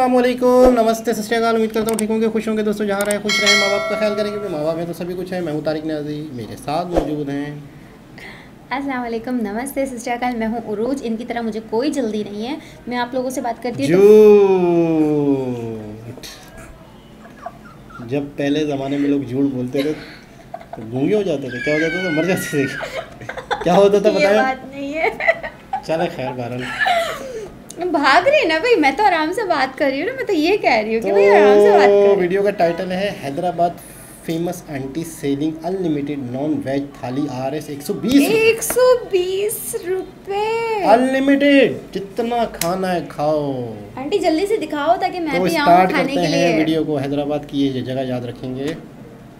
अस्सलाम वालेकुम, नमस्ते, सत श्री अकाल। उम्मीद करता हूँ ठीक होंगे, खुश होंगे दोस्तों। जहाँ रहे खुश रहें, माँ बाप का ख्याल करें क्योंकि माँ बाप हैं तो सभी कुछ है। मैं हूँ तारिक न्याजी, मेरे साथ मौजूद हैं। अस्सलाम वालेकुम, नमस्ते, सत श्री अकाल। मैं हूँ उरूज। इनकी तरह मुझे कोई जल्दी नहीं है, मैं आप लोगों से बात करती हूँ। जब पहले ज़माने में लोग झूठ बोलते थे तो गूंगे हो जाते थे, क्या हो जाता था, मर जाते थे। क्या होता था ये बताया? बात नहीं है। चले खैर, बहरहाल भाग रही है ना भाई, मैं तो आराम से बात कर रही हूँ ना। मैं तो ये कह रही हूँ कि तो भाई आराम से बात कर। वीडियो का टाइटल है Hyderabad famous aunty selling unlimited non veg thali RS 120 रुपए अनलिमिटेड, जितना खाना है खाओ। आंटी जल्दी से दिखाओ ताकि मैं तो भी आऊँ स्टार्ट खाने करते के हैं लिए। वीडियो को। हैदराबाद की ये जगह याद रखेंगे।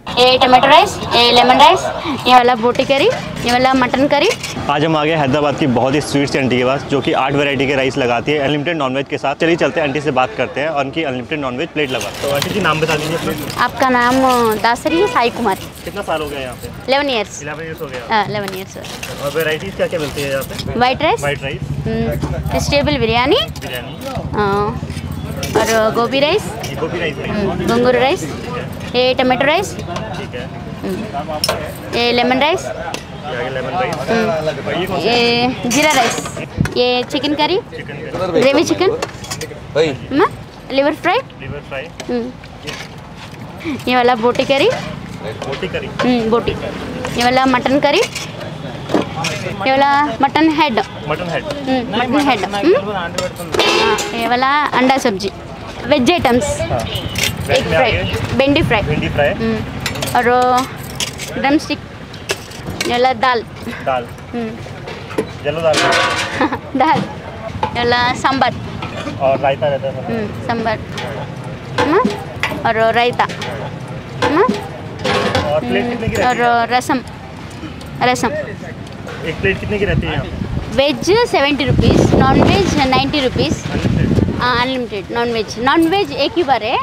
ये टमाटो राइस, ये लेमन राइस, ये वाला बोटी करी, ये वाला मटन करी। आज हम आ गए हैदराबाद की बहुत ही स्वीट सी आंटी के पास, जो कि 8 वैरायटी के राइस लगाती है अनलिमिटेड नॉनवेज के साथ। चलिए चलते हैं, आंटी से बात करते हैं और उनकी अनलिमिटेड नॉनवेज प्लेट लगा। तो आंटी जी नाम बता दीजिए अपना। आपका नाम दासरी साई कुमार। कितना साल हो गया यहाँ पे? 11 ईयर्स। 11 ईयर्स हो गया। 11 ईयर्स। और वेराइटीज क्या क्या मिलती है यहाँ पे? White rice, white rice, vegetable biryani, biryani, और गोभी राइस, गोभी राइस, गोंगूर राइस, ये टमाटो राइस, ठीक है, ये लेमन राइस, लेमन राइस, और ये कौन सा? ये जीरा राइस, ये chicken curry, chicken, gravy chicken, liver fry, liver fry, ये वाला बोटी करी, बोटी करी, बोटी, ये वाला मटन करी, ये वाला mutton head, mutton head, mutton head, ये वाला अंडा सब्जी, वेज आइटम्स, एग फ्राई, भिंडी फ्राई, भिंडी फ्राई, और ड्रम स्टिक, ये वाला दाल, दाल, येलो दाल, दाल, ये वाला सांबर, और रायता रहता है, सांबर, और रायता, और प्लेट कितने की रहती और है? रसम, रसम। एक प्लेट कितने की रहती है यहाँ पे? Veg 70 rupees, non veg 90 rupees, unlimited. Non veg एक ही बार है,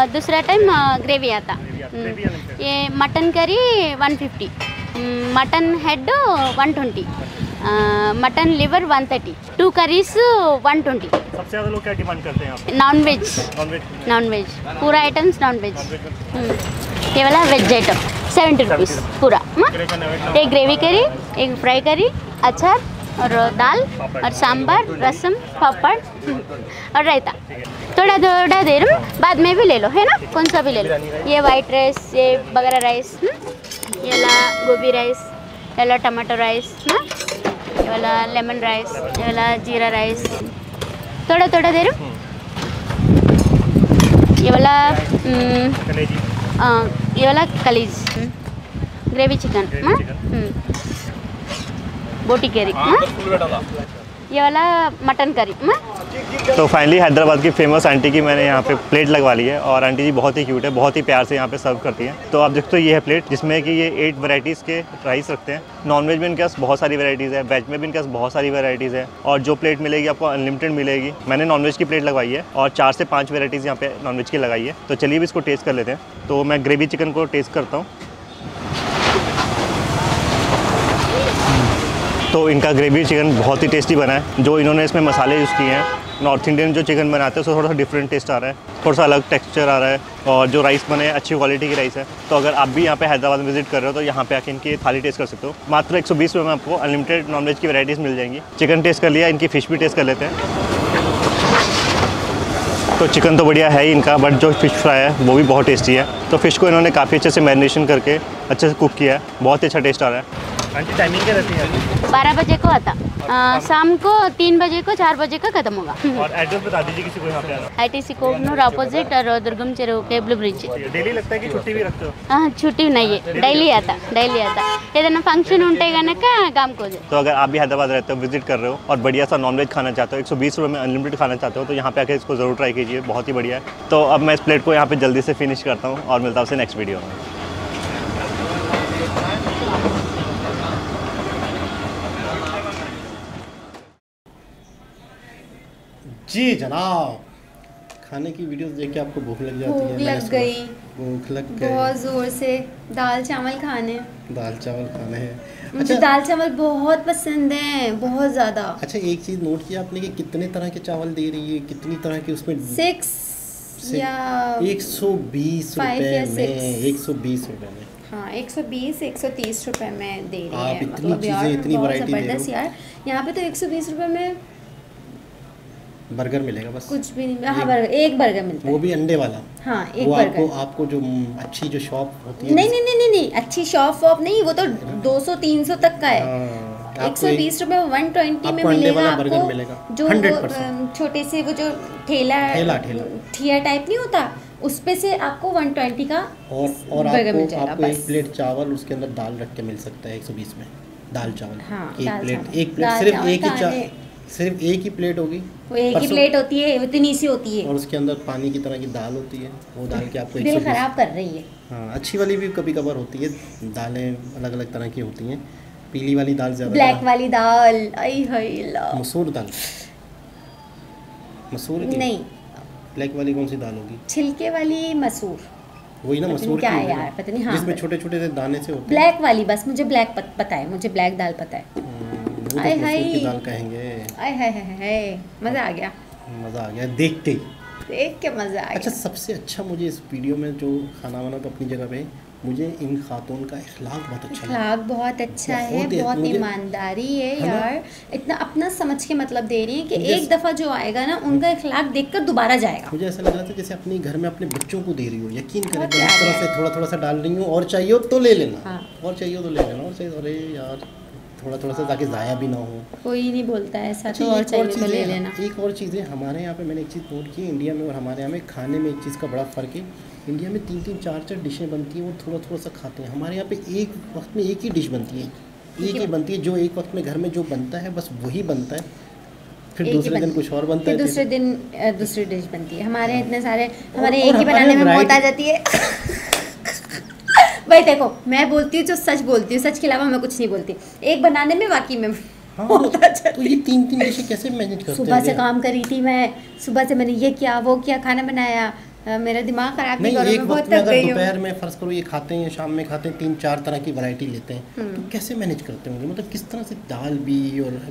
दूसरा टाइम ग्रेवी आता। ये mutton curry 150, mutton head 120, mutton liver 130, 2 curries 120। सबसे ज़्यादा लोग क्या डिमांड करते हैं यहाँ पे? Non veg, non veg, non veg पूरा आइटम्स नॉन वेज। ये वाला वेज आइटम 70 रुपीज़ पूरा। एक ग्रेवी करी, एक फ्राई करी, अचार और दाल और सांबर, रसम, पापड़ और रायता। थोड़ा थोड़ा देर बाद में भी ले लो, है ना, कौन सा भी ले लो। ये वाइट राइस, ये बगारा राइस, ये वाला गोभी राइस, ये वाला टमाटो राइस, ये वाला लेमन राइस, ये वाला जीरा राइस। थोड़ा थोड़ा देर ये वाला ये वाला कलीज, ग्रेवी चिकन, बोटी करी, ये वाला मटन करी। तो फाइनली हैदराबाद की फेमस आंटी की मैंने यहाँ पे प्लेट लगवा ली है और आंटी जी बहुत ही क्यूट है, बहुत ही प्यार से यहाँ पे सर्व करती हैं। तो आप देखते हो ये है प्लेट, जिसमें कि ये 8 वैराइटीज़ के राइस रखते हैं। नॉनवेज में इनके पास बहुत सारी वैराइटीज़ है, वेज में भी इनके पास बहुत सारी वैराइटीज़ है, और जो प्लेट मिलेगी आपको अनलिमिटेड मिलेगी। मैंने नॉनवेज की प्लेट लगवाई है और 4 से 5 वैराइटीज़ यहाँ पे नॉनवेज की लगाई है। तो चलिए भी इसको टेस्ट कर लेते हैं। तो मैं ग्रेवी चिकन को टेस्ट करता हूँ। तो इनका ग्रेवी चिकन बहुत ही टेस्टी बना है। जो इन्होंने इसमें मसाले यूज़ किए हैं, नॉर्थ इंडियन जो चिकन बनाते हैं उससे थोड़ा सा डिफरेंट टेस्ट आ रहा है, थोड़ा सा अलग टेक्सचर आ रहा है। और जो राइस बने हैं अच्छी क्वालिटी की राइस है। तो अगर आप भी यहाँ पे हैदराबाद में विजिट कर रहे हो तो यहाँ पे आके इनकी थाली टेस्ट कर सकते हो। मात्र 120 रुपये में आपको अनलिमिटेड नॉनवेज की वैराइटीज़ मिल जाएंगी। चिकन टेस्ट कर लिया, इनकी फ़िश भी टेस्ट कर लेते हैं। तो चिकन तो बढ़िया है ही इनका, बट जो फ़िश फ्राई है वो भी बहुत टेस्टी है। तो फ़िश को इन्होंने काफ़ी अच्छे से मैरिनेशन करके अच्छे से कुक किया है, बहुत ही अच्छा टेस्ट आ रहा है। आंटी टाइमिंग क्या रहती है? 12 बजे को आता, शाम को 3 बजे को 4 बजे का खत्म होगा। और एड्रेस बता दीजिए किसी को यहाँ पे आना। ITC कोकनूर अपोजिट और दुर्गम चेरुव के ब्लू ब्रिज। डेली लगता है कि छुट्टी भी रखते हो? हाँ, छुट्टी नहीं है, डेली आता ఏదైనా ఫంక్షన్ ఉంటే గనక काम को। तो अगर आप भी हैदराबाद रहते हो, विजिट कर रहे हो और बढ़िया सा नॉनवेज खाना चाहते हो, 120 रुपये में अनलिमिटेड खाना चाहते हो, तो यहाँ पे आके इसको ज़रूर ट्राई कीजिए, बहुत ही बढ़िया है। तो अब मैं इस प्लेट को यहाँ पे जल्दी से फिनिश करता हूँ और मिलता हूँ आपसे नेक्स्ट वीडियो में। जी जनाब, खाने की वीडियोस देख के आपको भूख लग जाती है? भूख मैंने लग सुना। गई भूख लग गई। बहुत ज़ोर से। दाल चावल खाने। दाल चावल खाने हैं। मुझे दाल चावल बहुत पसंद है, बहुत ज़्यादा। अच्छा, एक चीज़ नोट किया आपने कि कितने तरह के चावल दे रही है, कितनी तरह के उसमें? 6 या 120 रुपए में। 120 रुपए में। हाँ, 120-130 रुपए में दे रही आप है। इतनी मतलब यार चीज़ें, इतनी बहुत वैरायटी दे रहे ज़बरदस्त हो। यार। यहाँ पे तो 120 रुपए में बर्गर मिलेगा बस। कुछ भी नहीं। हाँ, बर्गर, एक बर्गर मिलता है। वो भी अंडे वाला। हाँ, एक वो बर्गर। आपको जो अच्छी जो शॉप होती है। नहीं नहीं नहीं नहीं नहीं, अच्छी शॉप वॉप नहीं, वो तो 200-300 तक का है। हाँ, आपको 120 रुपए 120 में आपको अंडे मिलेगा वाला बर्गर आपको। मिलेगा, जो 100%। छोटे से वो जो ठेला ठिया टाइप नहीं होता, उस पे से आपको 120 का और बर्गर मिल आपको जाएगा आपको बस। एक प्लेट चावल उसके अंदर दाल रख के मिल सकता है 120 में। दाल चावल। हाँ, एक दाल प्लेट चावल। एक प्लेट दाल सिर्फ चावल एक ही खाने। सिर्फ एक ही प्लेट होगी। वो एक ही परसों- प्लेट होती है, इतनी सी होती है। और उसके अंदर पानी की तरह की दाल होती है। वो दाल की आपको दिल 120। खराब कर रही है। हाँ, अच्छी वाली भी कभी कभार होती है। दालें अलग अलग तरह की होती हैं। पीली वाली दाल ज़्यादा। ब्लैक वाली दाल, आई हाय ला। मसूर दाल। मसूर की? नहीं, ब्लैक वाली कौन सी दाल होगी? छिलके वाली मसूर। वही ना पता मसूर नहीं क्या की है होगी ना? यार, पता नहीं। हाँ, जिसमें छोटे छोटे से दाने से होते हैं। ब्लैक वाली, बस मुझे ब्लैक पता है, मुझे ब्लैक दाल पता है। वो तो आय मसूर हाय। की दाल कहेंगे। आय हाय हाय हाय, मज़ा आ गया। मज़ा आ गया देखते ही। देख के मज़ा आ अच्छा, गया। सबसे अच्छा मुझे इस वीडियो में जो खाना वाना तो अपनी जगह पे, मुझे इन खातून का इखलाक बहुत अच्छा लगा। अखलाक बहुत अच्छा है, बहुत मुझे- ईमानदारी है है ना? यार। इतना अपना समझ के मतलब दे रही है कि मुझे- एक दफ़ा जो आएगा ना, उनका इखलाक देखकर दोबारा जाएगा। मुझे ऐसा लग रहा था जैसे अपने घर में अपने बच्चों को दे रही हो। यकीन करें, बहुत तो इस प्यार तरह है। से थोड़ा थोड़ा सा डाल रही हूँ। और चाहिए हो तो ले लेना। हाँ। और चाहिए हो तो ले लेना। और चाहिए, अरे यार थोड़ा थोड़ा सा, ताकि ज़ाया भी ना हो। कोई नहीं बोलता है ऐसा, अच्छा, तो और एक चाहिए तो ले चीज़ें- लेना। एक और चीज़ें हमारे यहाँ पे मैंने एक चीज़ नोट की, इंडिया में और हमारे यहाँ में खाने में एक चीज़ का बड़ा फ़र्क है। इंडिया में 3-3 4-4 डिशें बनती हैं, वो थोड़ा थोड़ा सा खाते हैं। हमारे यहाँ पे एक वक्त में एक ही डिश बनती है। एक ही बनती है, जो एक वक्त में घर में जो बनता है बस वही बनता है। फिर एक ही दूसरे दिन बनती- कुछ और बनता फिर है। दूसरे दिन दूसरी डिश बनती है। हमारे यहाँ इतने सारे, हमारे और एक ही हमारे बनाने में मौत आ variety- जाती है। भाई देखो, मैं बोलती हूँ जो सच बोलती हूँ, सच के अलावा मैं कुछ नहीं बोलती। एक बनाने में वाकई में हाँ, मौत आ जाती है। तो ये 3-3 डिशें कैसे मैनेज करते हैं? सुबह से काम करी थी मैं, सुबह से मैंने ये किया वो किया, खाना बनाया। मेरा दिमाग खराब नहीं नहीं, करो, एक मैं वक्त बहुत में थक अगर गई हूँ। दोपहर में फ़र्ज़ करो ये खाते हैं, शाम में खाते हैं, 3-4 तरह की वैरायटी लेते हैं, तो कैसे मैनेज करते होंगे? मतलब किस तरह से दाल भी और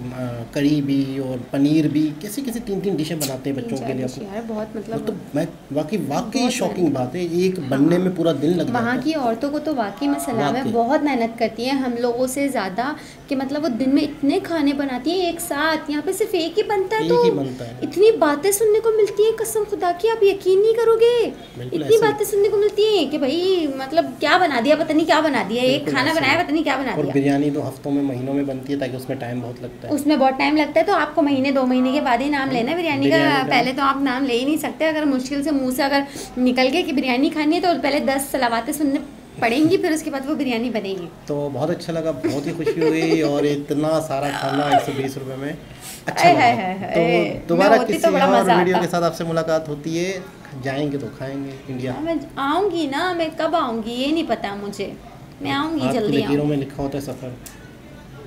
करी भी और पनीर भी, कैसे कैसे 3-3 डिशें बनाते हैं बच्चों के लिए अपने? यार बहुत तो मतलब मैं वाकई बहुत शॉकिंग बात है। एक बनने में पूरा दिन लग जाता वहाँ है। की औरतों को तो वाकई में सलाम है, वाकई। बहुत मेहनत करती हैं हम लोगों से ज़्यादा। कि मतलब वो दिन में इतने खाने बनाती हैं एक साथ, यहाँ पे सिर्फ एक ही बनता है। एक तो ही बनता है। इतनी बातें सुनने को मिलती हैं, कसम खुदा की आप यकीन नहीं करोगे। बिल्कुल इतनी ऐसे ही। बातें सुनने को मिलती हैं कि भाई मतलब क्या बना दिया, पता नहीं क्या बना दिया, एक बिल्कुल खाना ऐसे बनाया ही। पता नहीं क्या बना और दिया। बिरयानी तो हफ्तों में, महीनों में बनती है, ताकि उसमें टाइम बहुत लगता है। उसमें बहुत टाइम लगता है, तो आपको महीने 2 महीने के बाद ही नाम लेना है बिरयानी का। बिरयानी का। पहले तो आप नाम ले ही नहीं सकते। अगर मुश्किल से मुंह से अगर निकल गए कि बिरयानी खानी है, तो पहले 10 सलावातें सुनने पड़ेंगी, फिर उसके बाद वो बिरयानी बनेगी। तो बहुत अच्छा लगा, बहुत ही खुशी हुई। और इतना सारा खाना 120 रुपए में अच्छा हाय, लगा। हाय, हाय, हाय। तो दोबारा मैं होती किसी तो बड़ा और मज़ा वीडियो आता। के साथ आपसे मुलाकात होती है। जाएंगे तो खाएंगे इंडिया। मैं आऊँगी ना, मैं कब आऊँगी ये नहीं पता मुझे। मैं आऊँगी, आपकी जल्दी लकीरों आऊँगी। में लिखा होता है सफ़र।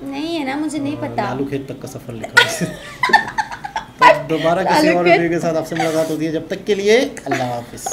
नहीं है ना, मुझे नहीं पता। लालू खेत तक का सफ़र लिखा है। तो दोबारा किसी लालू और खेत। वीडियो के साथ आपसे मुलाकात होती है। जब तक के लिए अल्लाह हाफिज़।